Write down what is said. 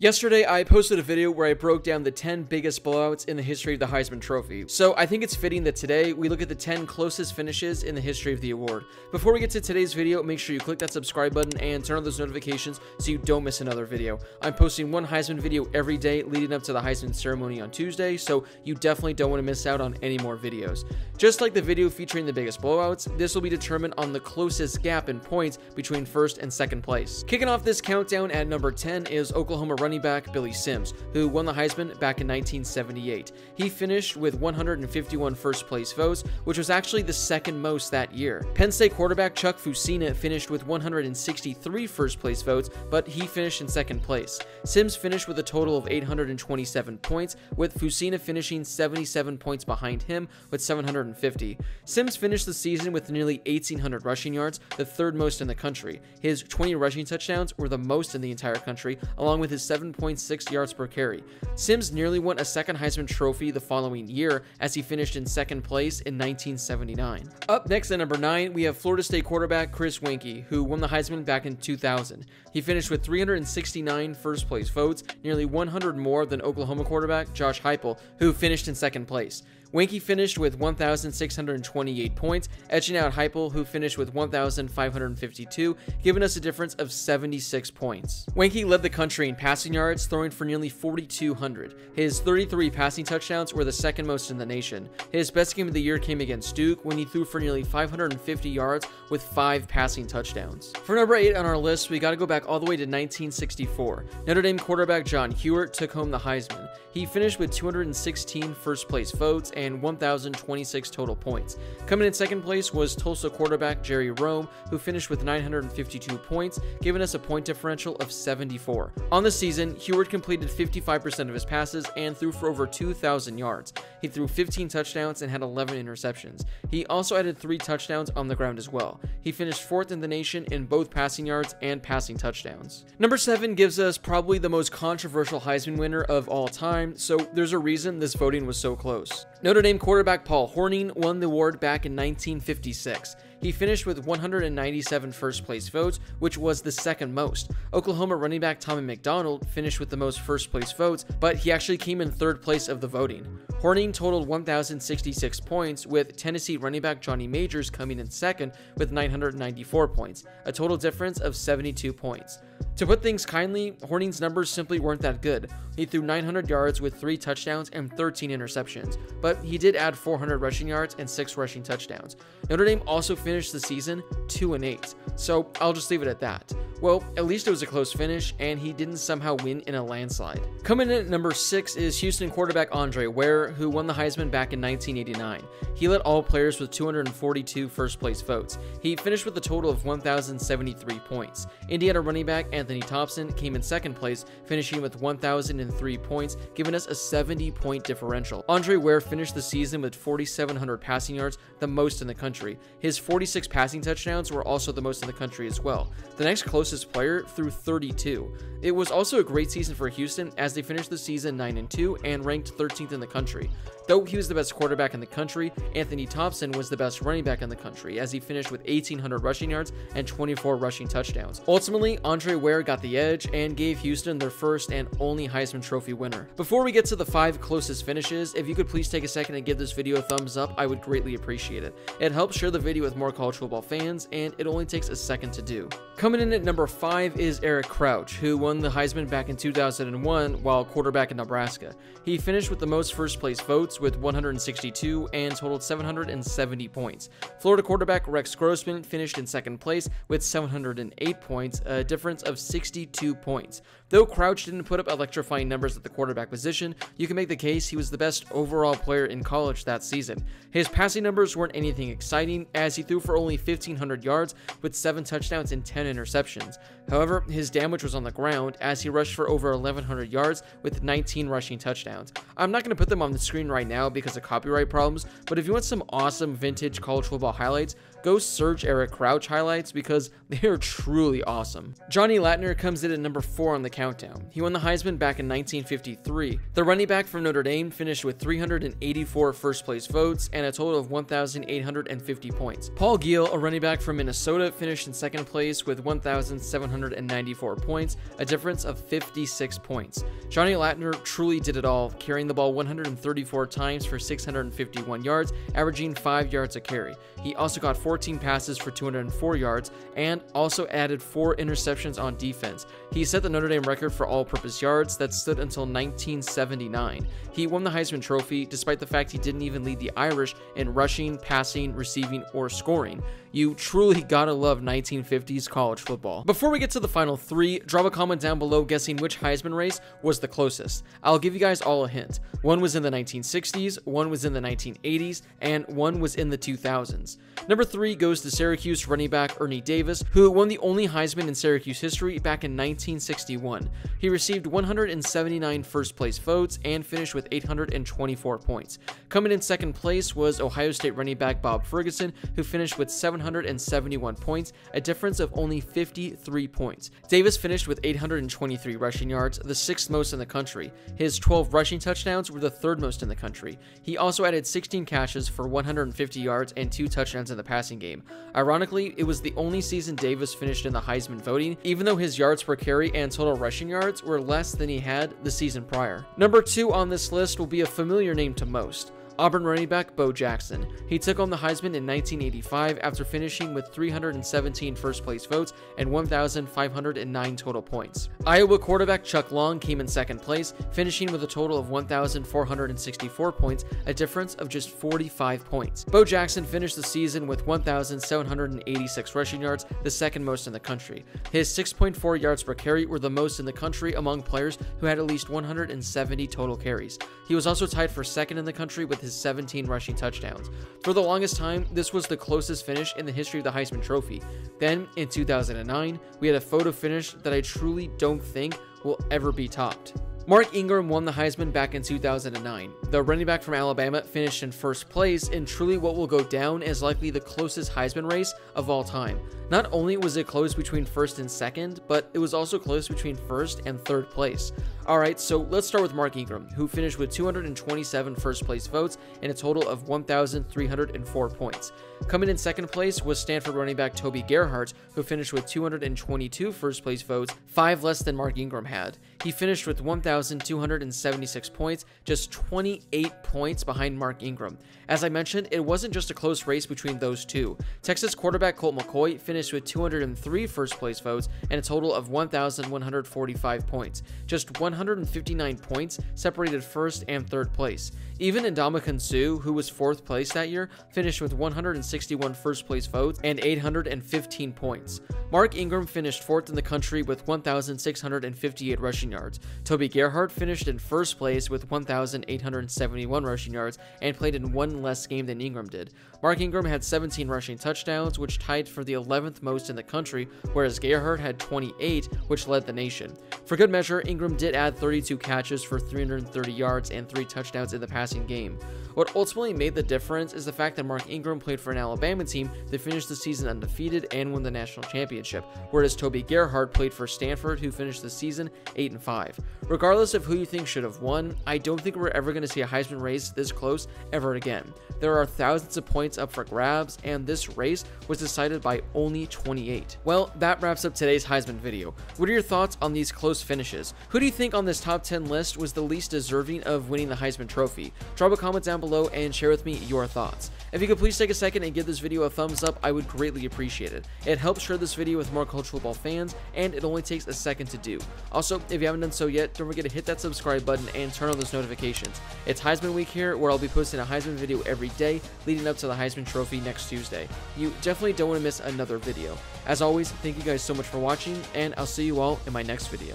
Yesterday, I posted a video where I broke down the 10 biggest blowouts in the history of the Heisman Trophy. So I think it's fitting that today we look at the 10 closest finishes in the history of the award. Before we get to today's video, make sure you click that subscribe button and turn on those notifications so you don't miss another video. I'm posting one Heisman video every day leading up to the Heisman ceremony on Tuesday, so you definitely don't want to miss out on any more videos. Just like the video featuring the biggest blowouts, this will be determined on the closest gap in points between first and second place. Kicking off this countdown at number 10 is Oklahoma running back Billy Sims, who won the Heisman back in 1978. He finished with 151 first place votes, which was actually the second most that year. Penn State quarterback Chuck Fusina finished with 163 first place votes, but he finished in second place. Sims finished with a total of 827 points, with Fusina finishing 77 points behind him with 750. Sims finished the season with nearly 1,800 rushing yards, the third most in the country. His 20 rushing touchdowns were the most in the entire country, along with his 7.6 yards per carry. Sims nearly won a second Heisman Trophy the following year as he finished in second place in 1979. Up next at number 9, we have Florida State quarterback Chris Weinke, who won the Heisman back in 2000. He finished with 369 first place votes, nearly 100 more than Oklahoma quarterback Josh Heupel, who finished in second place. Weinke finished with 1,628 points, edging out Heupel, who finished with 1,552, giving us a difference of 76 points. Weinke led the country in passing yards, throwing for nearly 4,200. His 33 passing touchdowns were the second most in the nation. His best game of the year came against Duke, when he threw for nearly 550 yards with 5 passing touchdowns. For number 8 on our list, we gotta go back all the way to 1964. Notre Dame quarterback John Hewart took home the Heisman. He finished with 216 first place votes and 1,026 total points. Coming in second place was Tulsa quarterback Jerry Rome, who finished with 952 points, giving us a point differential of 74. On the season, Hewart completed 55% of his passes and threw for over 2,000 yards. He threw 15 touchdowns and had 11 interceptions. He also added 3 touchdowns on the ground as well. He finished 4th in the nation in both passing yards and passing touchdowns. Number 7 gives us probably the most controversial Heisman winner of all time, so there's a reason this voting was so close. Notre Dame quarterback Paul Hornung won the award back in 1956. He finished with 197 first place votes, which was the second most. Oklahoma running back Tommy McDonald finished with the most first place votes, but he actually came in third place of the voting. Hornung totaled 1,066 points, with Tennessee running back Johnny Majors coming in second with 994 points, a total difference of 72 points. To put things kindly, Hornung's numbers simply weren't that good. He threw 900 yards with 3 touchdowns and 13 interceptions, but he did add 400 rushing yards and 6 rushing touchdowns. Notre Dame also finished the season 2-8, so I'll just leave it at that. Well, at least it was a close finish, and he didn't somehow win in a landslide. Coming in at number 6 is Houston quarterback Andre Ware, who won the Heisman back in 1989. He led all players with 242 first place votes. He finished with a total of 1,073 points. Indiana running back Anthony Thompson came in second place, finishing with 1,003 points, giving us a 70-point differential. Andre Ware finished the season with 4,700 passing yards, the most in the country. His 46 passing touchdowns were also the most in the country as well. The next closest player threw 32. It was also a great season for Houston, as they finished the season 9-2 and ranked 13th in the country. Though he was the best quarterback in the country, Anthony Thompson was the best running back in the country, as he finished with 1,800 rushing yards and 24 rushing touchdowns. Ultimately, Andre Ware got the edge and gave Houston their first and only Heisman Trophy winner. Before we get to the 5 closest finishes, if you could please take a second and give this video a thumbs up, I would greatly appreciate it. It helps share the video with more college football fans, and it only takes a second to do. Coming in at number 5 is Eric Crouch, who won the Heisman back in 2001 while quarterback in Nebraska. He finished with the most first place votes with 162 and totaled 770 points. Florida quarterback Rex Grossman finished in second place with 708 points, a difference of 62 points. Though Crouch didn't put up electrifying numbers at the quarterback position, you can make the case he was the best overall player in college that season. His passing numbers weren't anything exciting, as he threw for only 1,500 yards with 7 touchdowns and 10 interceptions. However, his damage was on the ground, as he rushed for over 1,100 yards with 19 rushing touchdowns. I'm not going to put them on the screen right now because of copyright problems, but if you want some awesome vintage college football highlights, go search Eric Crouch highlights because they are truly awesome. Johnny Latner comes in at number 4 on the countdown countdown. He won the Heisman back in 1953. The running back from Notre Dame finished with 384 first-place votes and a total of 1,850 points. Paul Giel, a running back from Minnesota, finished in second place with 1,794 points, a difference of 56 points. Johnny Latner truly did it all, carrying the ball 134 times for 651 yards, averaging 5 yards a carry. He also got 14 passes for 204 yards and also added 4 interceptions on defense. He set the Notre Dame record for all-purpose yards that stood until 1979. He won the Heisman Trophy despite the fact he didn't even lead the Irish in rushing, passing, receiving, or scoring. You truly gotta love 1950s college football. Before we get to the final 3, drop a comment down below guessing which Heisman race was the closest. I'll give you guys all a hint. One was in the 1960s, one was in the 1980s, and one was in the 2000s. Number 3 goes to Syracuse running back Ernie Davis, who won the only Heisman in Syracuse history back in 1961. He received 179 first-place votes and finished with 824 points. Coming in second place was Ohio State running back Bob Ferguson, who finished with 771 points, a difference of only 53 points. Davis finished with 823 rushing yards, the 6th most in the country. His 12 rushing touchdowns were the 3rd most in the country. He also added 16 catches for 150 yards and 2 touchdowns in the passing game. Ironically, it was the only season Davis finished in the Heisman voting, even though his yards per carry and total rushing yards were less than he had the season prior. Number 2 on this list will be a familiar name to most. Auburn running back Bo Jackson. He took home the Heisman in 1985 after finishing with 317 first-place votes and 1,509 total points. Iowa quarterback Chuck Long came in second place, finishing with a total of 1,464 points, a difference of just 45 points. Bo Jackson finished the season with 1,786 rushing yards, the 2nd most in the country. His 6.4 yards per carry were the most in the country among players who had at least 170 total carries. He was also tied for 2nd in the country with his 17 rushing touchdowns. For the longest time, this was the closest finish in the history of the Heisman Trophy. Then, in 2009, we had a photo finish that I truly don't think will ever be topped. Mark Ingram won the Heisman back in 2009. The running back from Alabama finished in first place in truly what will go down as likely the closest Heisman race of all time. Not only was it close between 1st and 2nd, but it was also close between 1st and 3rd place. Alright, so let's start with Mark Ingram, who finished with 227 first place votes and a total of 1,304 points. Coming in second place was Stanford running back Toby Gerhart, who finished with 222 first place votes, 5 less than Mark Ingram had. He finished with 1,276 points, just 28 points behind Mark Ingram. As I mentioned, it wasn't just a close race between those two. Texas quarterback Colt McCoy finished with 203 first place votes and a total of 1,145 points. Just 159 points separated 1st and 3rd place. Even Ndamukong Suh, who was 4th place that year, finished with 161 first place votes and 815 points. Mark Ingram finished 4th in the country with 1,658 rushing yards. Toby Gerhart finished in 1st place with 1,871 rushing yards and played in 1 less game than Ingram did. Mark Ingram had 17 rushing touchdowns, which tied for the 11th most in the country, whereas Gerhart had 28, which led the nation. For good measure, Ingram did add 32 catches for 330 yards and 3 touchdowns in the passing game. What ultimately made the difference is the fact that Mark Ingram played for an Alabama team that finished the season undefeated and won the national championship, whereas Toby Gerhart played for Stanford, who finished the season 8-5. Regardless of who you think should have won, I don't think we're ever going to see a Heisman race this close ever again. There are thousands of points up for grabs, and this race was decided by only 28. Well, that wraps up today's Heisman video. What are your thoughts on these close finishes? Who do you think on this top 10 list was the least deserving of winning the Heisman Trophy? Drop a comment down below and share with me your thoughts. If you could please take a second and give this video a thumbs up, I would greatly appreciate it. It helps share this video with more college football fans, and it only takes a second to do. Also, if you haven't done so yet, don't forget to hit that subscribe button and turn on those notifications. It's Heisman week here, where I'll be posting a Heisman video every day leading up to the Heisman Trophy next Tuesday. You definitely don't want to miss another video. As always, thank you guys so much for watching, and I'll see you all in my next video.